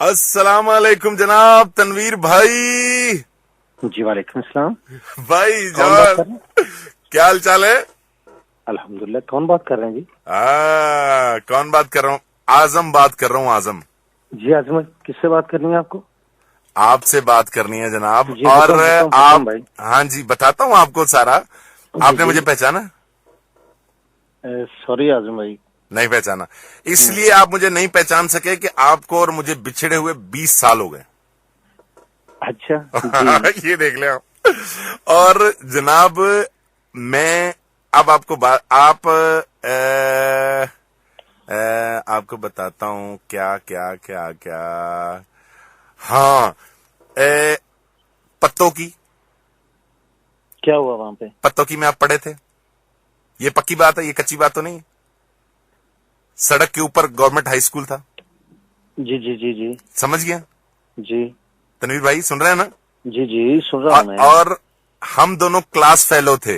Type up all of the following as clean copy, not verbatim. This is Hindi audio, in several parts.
अस्सलाम वालेकुम जनाब तनवीर भाई। जी वालेकुम सलाम। भाई कौन बात कर जान, रहे हैं? क्या हाल चाल है? अल्हम्दुलिल्लाह। कौन बात कर रहे हैं जी? कौन बात कर रहा हूँ? आजम बात कर रहा हूँ, आजम। जी आजमत, किससे बात करनी है आपको? आपसे बात करनी है जनाब। जी और हुक्म हुक्म हुक्म आप, भाई। हाँ जी, बताता हूँ आपको सारा। जी आपने जी। मुझे पहचाना? सॉरी आजम भाई। नहीं पहचाना, हम्म, इसलिए आप मुझे नहीं पहचान सके कि आपको और मुझे बिछड़े हुए 20 साल हो गए। अच्छा जी। ये देख ले आप। और जनाब, मैं अब आपको आपको बताता हूँ क्या क्या क्या क्या। हाँ, पत्तों की, क्या हुआ वहां पे? पत्तों की में आप पढ़े थे? ये पक्की बात है, ये कच्ची बात तो नहीं है। सड़क के ऊपर गवर्नमेंट हाई स्कूल था। जी जी जी जी समझ गया? जी तनवीर भाई सुन रहे हैं ना? जी जी सुन रहा हूँ मैं। और हम दोनों क्लास फेलो थे।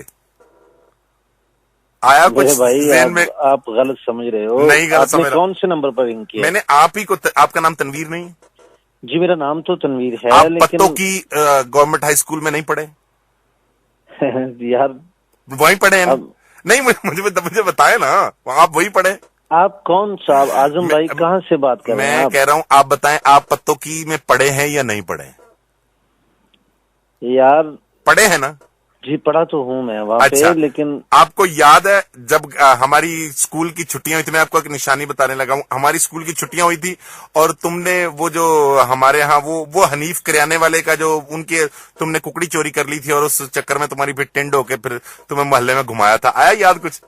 आया मेरे कुछ भाई जेन में? आप गलत समझ रहे हो। नहीं गलत आपने समझ रहा। कौन से नंबर पर रिंग किया है? मैंने आप ही को आपका नाम तनवीर नहीं? जी मेरा नाम तो तनवीर है आप पत्तों लेकिन की गवर्नमेंट हाई स्कूल में नहीं पढ़े? यार वहीं पढ़े हैं ना? अब नहीं, मुझे बताए ना, आप वही पढ़े। आप कौन सा आजम भाई मैं, कहाँ से बात कर रहे हैं मैं आप? कह रहा हूं, आप बताएं, आप पत्तों की में पढ़े हैं या नहीं पढ़े? यार पढ़े हैं ना? जी पढ़ा तो हूँ मैं वहाँ पे अच्छा, लेकिन आपको याद है जब हमारी स्कूल की छुट्टियां हुई थी? मैं आपको एक निशानी बताने लगा हूं। हमारी स्कूल की छुट्टियां हुई थी और तुमने वो जो हमारे यहाँ वो हनीफ करियाने वाले का जो उनके तुमने कुकड़ी चोरी कर ली थी और उस चक्कर में तुम्हारी फिर टेंड होके फिर तुम्हें मोहल्ले में घुमाया था। आया याद कुछ?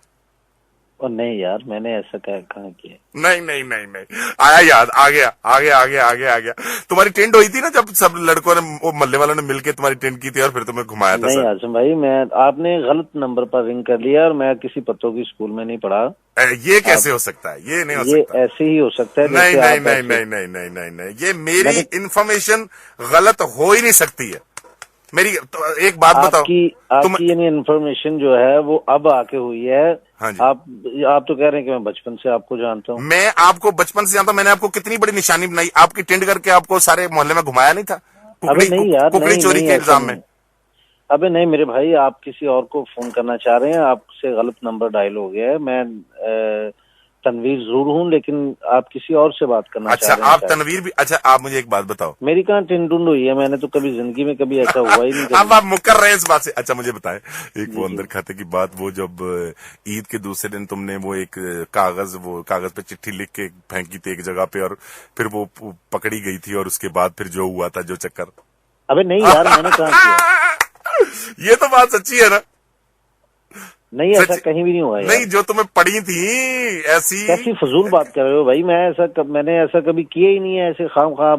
और नहीं यार मैंने ऐसा कहाँ किया? नहीं नहीं नहीं नहीं, आया याद, आ गया आ गया आ गया आ गया आ गया। तुम्हारी टेंट हुई थी ना जब सब लड़कों ने, वो मोहल्ले वालों ने मिलके तुम्हारी टेंट की थी और फिर तुम्हें घुमाया था नहीं सर। आजम भाई, मैं आपने गलत नंबर पर रिंग कर लिया और मैं किसी पत्तों की स्कूल में नहीं पढ़ा। ये आप कैसे हो सकता है? ये नहीं हो ये सकता। ऐसे ही हो सकता है नहीं जैसे नहीं आप नहीं ऐसे। नहीं नहीं नहीं नहीं नहीं, ये मेरी मैंने इंफॉर्मेशन गलत हो ही नहीं सकती है। मेरी तो एक बात बताओ। आपकी तुम, आपकी यानी इन्फॉर्मेशन जो है वो अब आके हुई है। हाँ जी, आप तो कह रहे हैं कि मैं बचपन से आपको जानता हूँ। मैं आपको बचपन से जानता हूं। मैंने आपको कितनी बड़ी निशानी बनाई, आपकी टेंट करके आपको सारे मोहल्ले में घुमाया नहीं था अबे नहीं यार, कुकड़ी नहीं चोरी नहीं के ऐसा इल्जाम में? नहीं। अबे नहीं मेरे भाई, आप किसी और को फोन करना चाह रहे हैं, आपसे गलत नंबर डायल हो गया है। मैं तनवीर जरूर हूँ लेकिन आप किसी और से बात करना चाह अच्छा, रहे हैं आप शायद। तनवीर भी? अच्छा, आप मुझे एक बात बताओ। मेरी कहाँ टिंडुंड हुई है? मैंने तो कभी जिंदगी में कभी ऐसा हुआ ही नहीं अब कभी। आप मुकर रहे हैं इस बात से। अच्छा मुझे बताएं, एक जी वो जी। अंदर खाते की बात, वो जब ईद के दूसरे दिन तुमने वो एक कागज पे चिट्ठी लिख के फेंकी थी एक जगह पे और फिर वो पकड़ी गई थी और उसके बाद फिर जो हुआ था, जो चक्कर। अबे नहीं यार, मैंने कहाँ किया? ये तो बात सच्ची है ना? नहीं ऐसा सच्ची? कहीं भी नहीं हुआ यार। नहीं, जो तुम्हें पड़ी थी ऐसी। कैसी फजूल बात कर रहे हो भाई? मैंने ऐसा कभी किया ही नहीं है। ऐसे खाम खा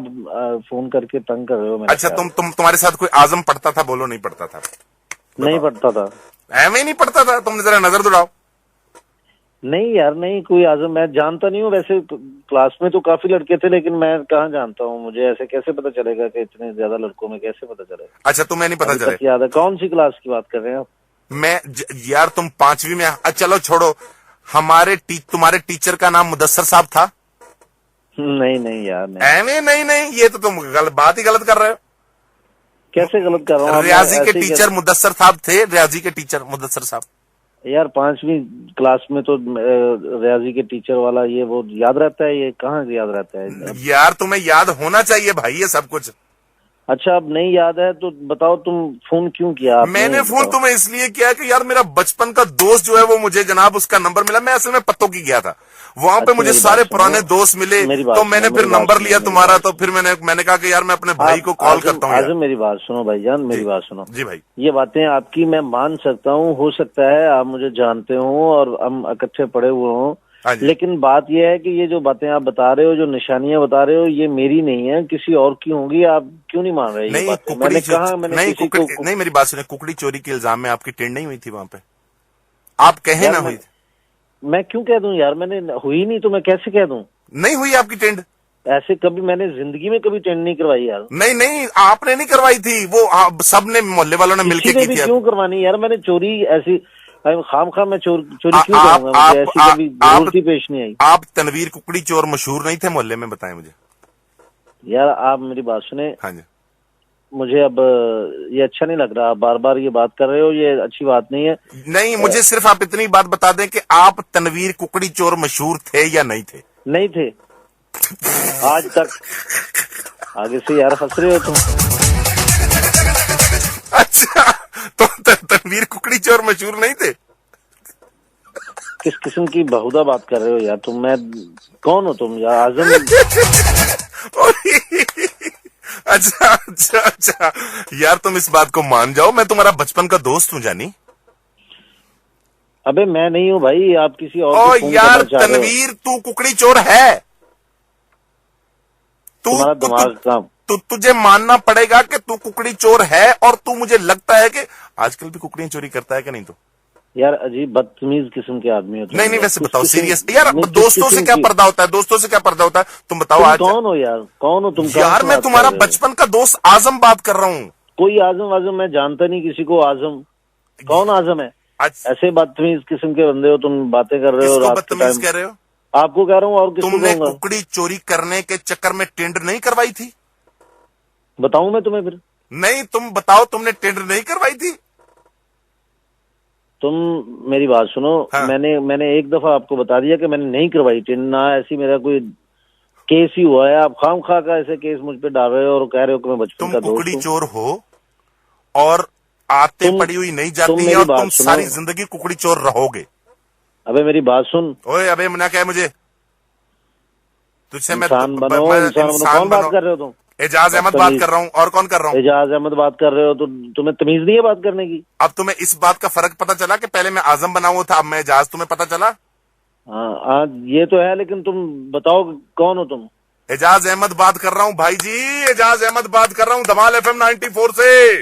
फोन करके तंग कर रहे हो मेरा अच्छा, ख्याल। तुम्हारे साथ कोई आजम पढ़ता था? बोलो, नहीं पढ़ता था? नहीं बताओ। पढ़ता था। एम ही नहीं पढ़ता था? तुमने जरा नजर दौड़ाओ। नहीं यार, नहीं कोई आजम मैं जानता नहीं हूँ। वैसे क्लास में तो काफी लड़के थे लेकिन मैं कहाँ जानता हूँ। मुझे ऐसे कैसे पता चलेगा कि इतने ज्यादा लड़कों में कैसे पता चलेगा? अच्छा, तुम्हें नहीं पता अभी चले? तक याद है। कौन सी क्लास की बात कर रहे हैं आप? यार तुम 5वीं में चलो छोड़ो। तुम्हारे टीचर का नाम मुदस्सर साहब था? नहीं नहीं यार नहीं। एम नहीं नहीं, ये तो तुम बात ही गलत कर रहे हो। कैसे गलत कर रहा हूँ? मैं रियाजी के ऐसे ही टीचर मुदस्सर साहब थे, रियाजी के टीचर मुदस्सर साहब। यार 5वीं क्लास में तो रियाजी के टीचर वाला ये वो याद रहता है? ये कहाँ याद रहता है? यार तुम्हें याद होना चाहिए भाई ये सब कुछ। अच्छा अब नहीं याद है तो बताओ तुम फोन क्यों किया आपने? मैंने फोन बताओ। तुम्हें इसलिए किया कि यार मेरा बचपन का दोस्त जो है वो मुझे जनाब उसका नंबर मिला। मैं असल में पत्तों की गया था, वहां पे अच्छा मुझे मेरी बात सारे सुनो। पुराने दोस्त मिले। मेरी बात तो सुनो, मैंने फिर मेरी बात नंबर सुनो, लिया मेरी तुम्हारा। बात तो सुनो। फिर मैंने कहा कि यार मैं अपने भाई आप को कॉल आजम करता हूँ यार। आजम मेरी बात सुनो भाईजान, जी मेरी बात सुनो। जी भाई। ये बातें आपकी मैं मान सकता हूँ, हो सकता है आप मुझे जानते हो और हम इकट्ठे पड़े हुए हों। हाँ जी। लेकिन बात यह है कि ये जो बातें आप बता रहे हो, जो निशानियां बता रहे हो, ये मेरी नहीं है, किसी और की होंगी। आप क्यों नहीं मान रहे ये नहीं बातें? मैंने कहा मैंने नहीं किसी को नहीं, मेरी बात सुनिए। कुकड़ी चोरी के इल्जाम में आपकी टेंड नहीं हुई थी वहां पे? आप कहे यार ना हुई? मैं क्यों कह दूं यार? मैंने हुई नहीं तो मैं कैसे कह दूं? नहीं हुई आपकी टेंड? ऐसे कभी मैंने जिंदगी में कभी टेंड नहीं करवाई यार। नहीं नहीं, आपने नहीं करवाई थी, वो सबने मोहल्ले वालों ने किसी मिलके ने की भी थी। क्यों करवानी यार? मैंने चोरी ऐसी खाम खा मैं चोरी क्यों आप करूंगा? मुझे ऐसी कभी आप जरूरत ही पेश नहीं आई। आप तनवीर कुकड़ी चोर मशहूर नहीं थे मोहल्ले में? बताएं मुझे। यार आप मेरी बात सुने, हाँ जी। मुझे अब ये अच्छा नहीं लग रहा, आप बार बार ये बात कर रहे हो, ये अच्छी बात नहीं है। नहीं, मुझे सिर्फ आप इतनी बात बता दें कि आप तनवीर कुकड़ी चोर मशहूर थे या नहीं थे? नहीं थे आज तक। आगे से यार हंस रहे हो तुम। अच्छा, तो तनवीर कुकड़ी चोर मशहूर नहीं थे? किस किस्म की बहुधा बात कर रहे हो यार तुम? मैं कौन हो तुम यार? आजम? अच्छा अच्छा अच्छा, यार तुम इस बात को मान जाओ, मैं तुम्हारा बचपन का दोस्त हूँ जानी। अबे मैं नहीं हूँ भाई, आप किसी और ओ को फोन यार करना चाह रहे हो। तनवीर, तू कुकड़ी चोर है। तुम्हारा दिमाग काम। तुझे मानना पड़ेगा कि तू कुकड़ी चोर है, और तू, मुझे लगता है कि आजकल भी कुकड़ियां चोरी करता है कि नहीं? तो यार अजीब बदतमीज किस्म के आदमी हो तुम। नहीं नहीं, वैसे किस बताओ किस्म- सीरियस यार, नहीं, किस दोस्तों से किस्म क्या की- पर्दा होता है? दोस्तों से क्या पर्दा होता है? तुम बताओ तुम आज। कौन हो यार? कौन हो तुम? कहाँ यार से मैं बात तुम्हारा कर रहे हो? बचपन का दोस्त आजम बात कर रहा हूँ। कोई आजम वाजम मैं जानता नहीं किसी को। आजम कौन? आजम है? आज ऐसे बदतमीज किस्म के बंदे हो तुम, बातें कर रहे हो किसको रात के बदतमीज टाइम। कह रहे हो? आपको कह रहा हूँ, और किसको तुमने कहूंगा? कुकड़ी चोरी करने के चक्कर में टेंडर नहीं करवाई थी? बताऊं मैं तुम्हें फिर? नहीं, तुम बताओ, तुमने टेंडर नहीं करवाई थी? तुम मेरी बात सुनो। हाँ। मैंने एक दफा आपको बता दिया कि मैंने नहीं करवाई टेंडर, ना ऐसी मेरा कोई केस ही हुआ है। आप खाम खा का ऐसे केस मुझ पे डाल रहे हो और कह रहे हो कि मैं बचपन तुम का दोस्त कुकड़ी हूँ। चोर हो, और आते तुम- पड़ी हुई नहीं तुम जाती है, मेरी और बात तुम सुनो। सारी जिंदगी कुकड़ी चोर रहोगे। अबे मेरी बात सुन। ओए अबे मना क्या है मुझे? तुझसे मैं इंसान बनो, मैं इंसान बनो। कौन बात कर रहे हो तुम? एजाज अहमद बात कर रहा हूँ। और कौन कर रहा हूँ? एजाज अहमद बात कर रहे हो तो तुम्हें तमीज नहीं है बात करने की? अब तुम्हें इस बात का फर्क पता चला कि पहले मैं आजम बना हुआ था, अब मैं एजाज, तुम्हें पता चला? हाँ ये तो है, लेकिन तुम बताओ कौन हो तुम? एजाज अहमद बात कर रहा हूँ भाई जी, एजाज अहमद बात कर रहा हूँ, धमाल FM 94 से,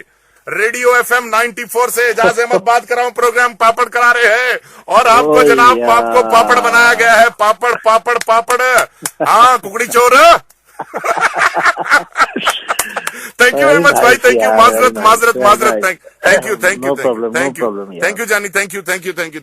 रेडियो FM 94 से एजाज अहमद बात कर रहा हूँ। प्रोग्राम पापड़ करा रहे हैं, और आपको ओए जनाब, यार। आपको पापड़ बनाया गया है। पापड़ पापड़ पापड़। हाँ कुकड़ी चोर। थैंक यू वेरी मच भाई, थैंक यू। माजरत माजरत माजरत। Thank you thank you no problem, no thank you problem यार। थैंक यू जानी, thank you thank you thank you.